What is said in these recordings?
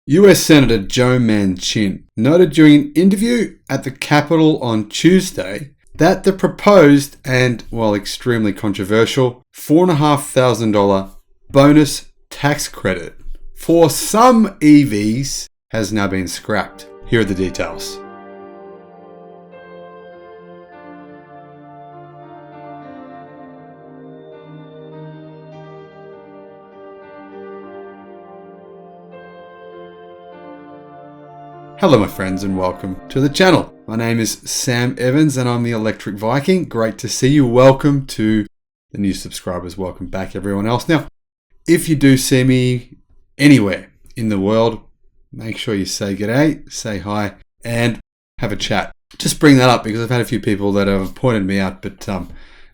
US Senator Joe Manchin noted during an interview at the Capitol on Tuesday that the proposed and, while extremely controversial, $4,500 bonus tax credit for some EVs has now been scrapped. Here are the details. Hello my friends and welcome to the channel. My name is Sam Evans and I'm the Electric Viking. Great to see you. Welcome to the new subscribers. Welcome back everyone else. Now, if you do see me anywhere in the world, make sure you say g'day, say hi and have a chat. Just bring that up because I've had a few people that have pointed me out but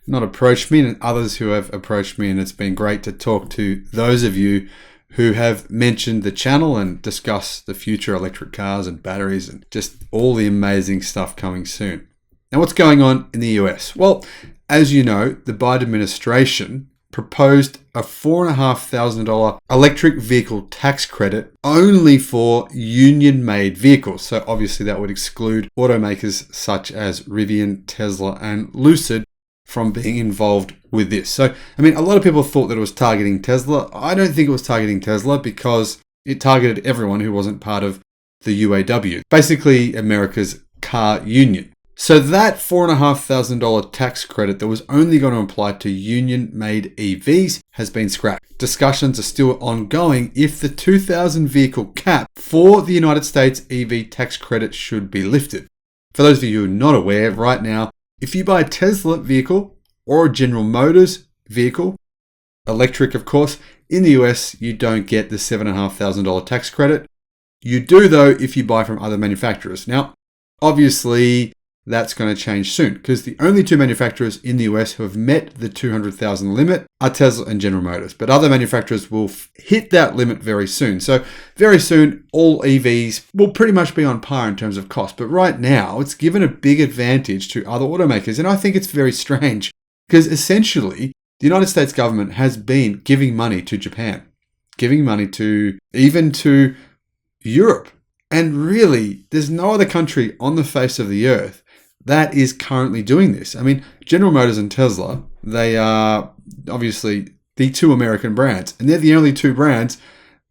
not approached me, and others who have approached me, and it's been great to talk to those of you who have mentioned the channel and discuss the future electric cars and batteries and just all the amazing stuff coming soon. Now, what's going on in the US? Well, as you know, the Biden administration proposed a $4,500 electric vehicle tax credit only for union-made vehicles. So obviously that would exclude automakers such as Rivian, Tesla, and Lucid from being involved with this. So, I mean, a lot of people thought that it was targeting Tesla. I don't think it was targeting Tesla because it targeted everyone who wasn't part of the UAW, basically America's car union. So that $4,500 tax credit that was only going to apply to union-made EVs has been scrapped. Discussions are still ongoing if the 2,000 vehicle cap for the United States EV tax credit should be lifted. For those of you who are not aware, right now, if you buy a Tesla vehicle or a General Motors vehicle, electric of course, in the US you don't get the $7,500 tax credit. You do though if you buy from other manufacturers. Now, obviously that's going to change soon because the only two manufacturers in the US who have met the 200,000 limit are Tesla and General Motors. But other manufacturers will hit that limit very soon. So very soon, all EVs will pretty much be on par in terms of cost. But right now, it's given a big advantage to other automakers. And I think it's very strange because essentially, the United States government has been giving money to Japan, giving money to even to Europe. And really, there's no other country on the face of the earth that is currently doing this. I mean, General Motors and Tesla, they are obviously the two American brands, and they're the only two brands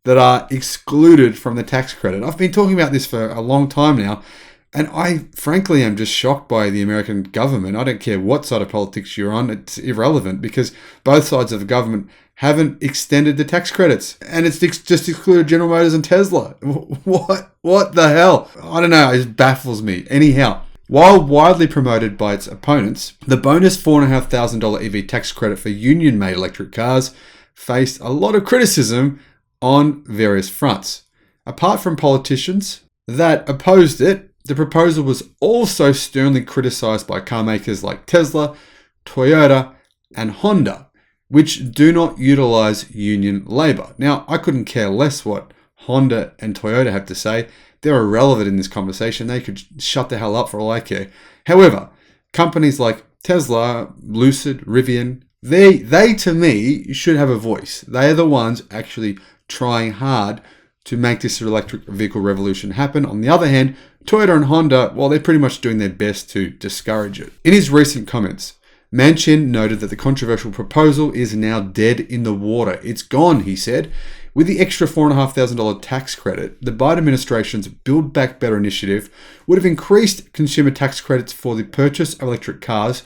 that are excluded from the tax credit. I've been talking about this for a long time now, and I frankly am just shocked by the American government. I don't care what side of politics you're on, it's irrelevant because both sides of the government haven't extended the tax credits, and it's just excluded General Motors and Tesla. What the hell? I don't know, it baffles me. Anyhow, while widely promoted by its opponents, the bonus $4,500 EV tax credit for union-made electric cars faced a lot of criticism on various fronts. Apart from politicians that opposed it, the proposal was also sternly criticized by car makers like Tesla, Toyota, and Honda, which do not utilize union labor. Now, I couldn't care less what Honda and Toyota have to say. They're irrelevant in this conversation. They could shut the hell up for all I care. However, companies like Tesla, Lucid, Rivian, they to me should have a voice. They are the ones actually trying hard to make this electric vehicle revolution happen. On the other hand, Toyota and Honda, well, they're pretty much doing their best to discourage it. In his recent comments, Manchin noted that the controversial proposal is now dead in the water. It's gone, he said. With the extra $4,500 tax credit, the Biden administration's Build Back Better initiative would have increased consumer tax credits for the purchase of electric cars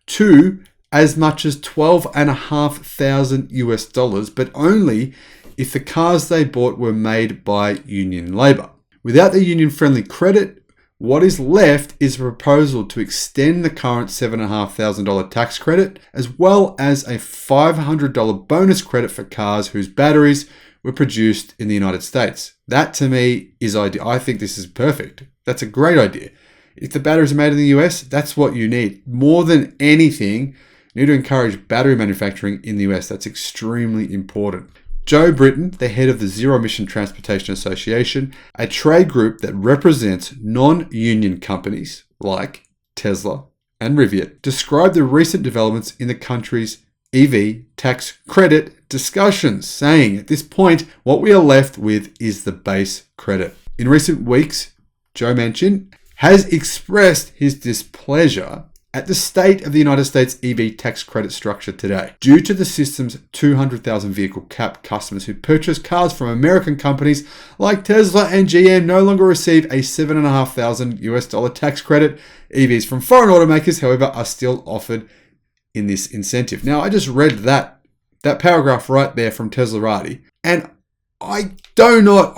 to as much as $12,500 US, but only if the cars they bought were made by union labor. Without the union-friendly credit, what is left is a proposal to extend the current $7,500 tax credit, as well as a $500 bonus credit for cars whose batteries were produced in the United States. That to me is ideal. I think this is perfect. That's a great idea. If the batteries are made in the US, that's what you need. More than anything, you need to encourage battery manufacturing in the US. That's extremely important. Joe Britton, the head of the Zero Emission Transportation Association, a trade group that represents non-union companies like Tesla and Rivian, described the recent developments in the country's EV tax credit discussions, saying at this point, what we are left with is the base credit. In recent weeks, Joe Manchin has expressed his displeasure at the state of the United States EV tax credit structure today. Due to the system's 200,000 vehicle cap, customers who purchase cars from American companies like Tesla and GM no longer receive a $7,500 tax credit. EVs from foreign automakers, however, are still offered in this incentive. Now, I just read that paragraph right there from Teslarati, and I do not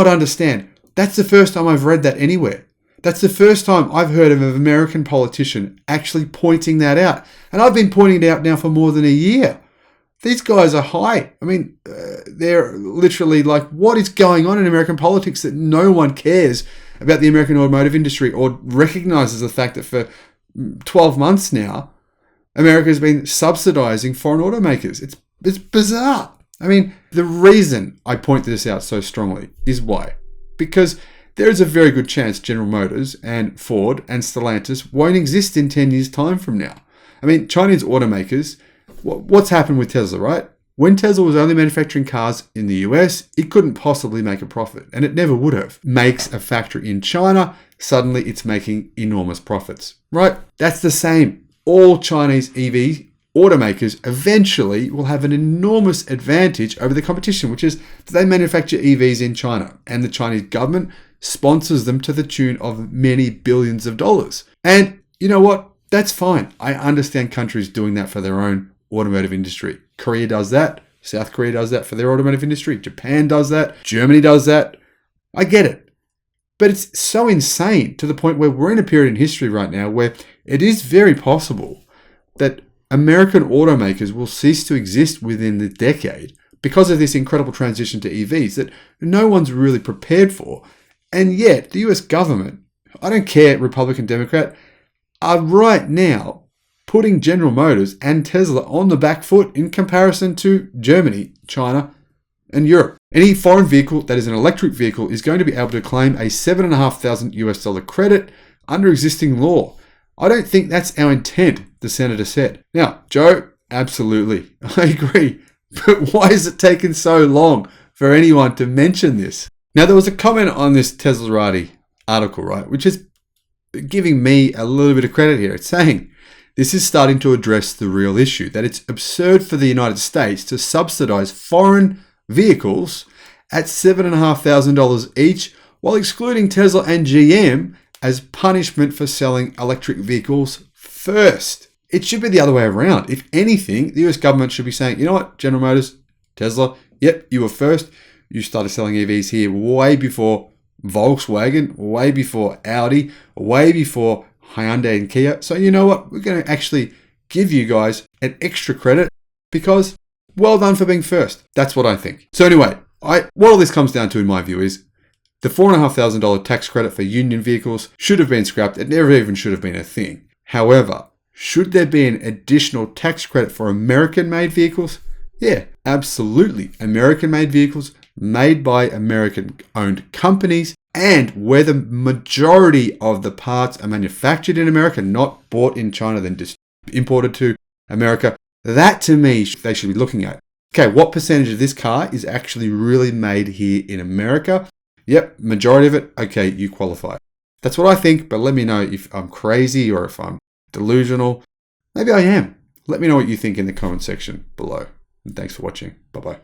understand. That's the first time I've read that anywhere. That's the first time I've heard of an American politician actually pointing that out. And I've been pointing it out now for more than a year. These guys are high. I mean, they're literally like, what is going on in American politics that no one cares about the American automotive industry or recognizes the fact that for 12 months now, America has been subsidizing foreign automakers. It's bizarre. I mean, the reason I point this out so strongly is why? Because there is a very good chance General Motors and Ford and Stellantis won't exist in 10 years' time from now. I mean, Chinese automakers, what's happened with Tesla, right? When Tesla was only manufacturing cars in the US, it couldn't possibly make a profit, and it never would have. Makes a factory in China, suddenly it's making enormous profits, right? That's the same. All Chinese EV automakers eventually will have an enormous advantage over the competition, which is that they manufacture EVs in China, and the Chinese government sponsors them to the tune of many billions of dollars. And you know what? That's fine. I understand countries doing that for their own automotive industry. Korea does that. South Korea does that for their automotive industry. Japan does that. Germany does that. I get it. But it's so insane to the point where we're in a period in history right now where it is very possible that American automakers will cease to exist within the decade because of this incredible transition to EVs that no one's really prepared for. And yet, the US government, I don't care, Republican, Democrat, are right now putting General Motors and Tesla on the back foot in comparison to Germany, China, and Europe. Any foreign vehicle that is an electric vehicle is going to be able to claim a $7,500 credit under existing law. I don't think that's our intent, the senator said. Now, Joe, absolutely, I agree. But why is it taking so long for anyone to mention this? Now, there was a comment on this Teslarati article, right, which is giving me a little bit of credit here. It's saying this is starting to address the real issue, that it's absurd for the United States to subsidize foreign vehicles at $7,500 each while excluding Tesla and GM as punishment for selling electric vehicles first. It should be the other way around. If anything, the US government should be saying, you know what, General Motors, Tesla, yep, you were first. You started selling EVs here way before Volkswagen, way before Audi, way before Hyundai and Kia. So you know what? We're going to actually give you guys an extra credit because well done for being first. That's what I think. So anyway, what all this comes down to in my view is the $4,500 tax credit for union vehicles should have been scrapped. It never even should have been a thing. However, should there be an additional tax credit for American-made vehicles? Yeah, absolutely. American-made vehicles made by American-owned companies and where the majority of the parts are manufactured in America, not bought in China, then just imported to America. That, to me, they should be looking at. Okay, what percentage of this car is actually really made here in America? Yep, majority of it. Okay, you qualify. That's what I think, but let me know if I'm crazy or if I'm delusional. Maybe I am. Let me know what you think in the comment section below. And thanks for watching. Bye-bye.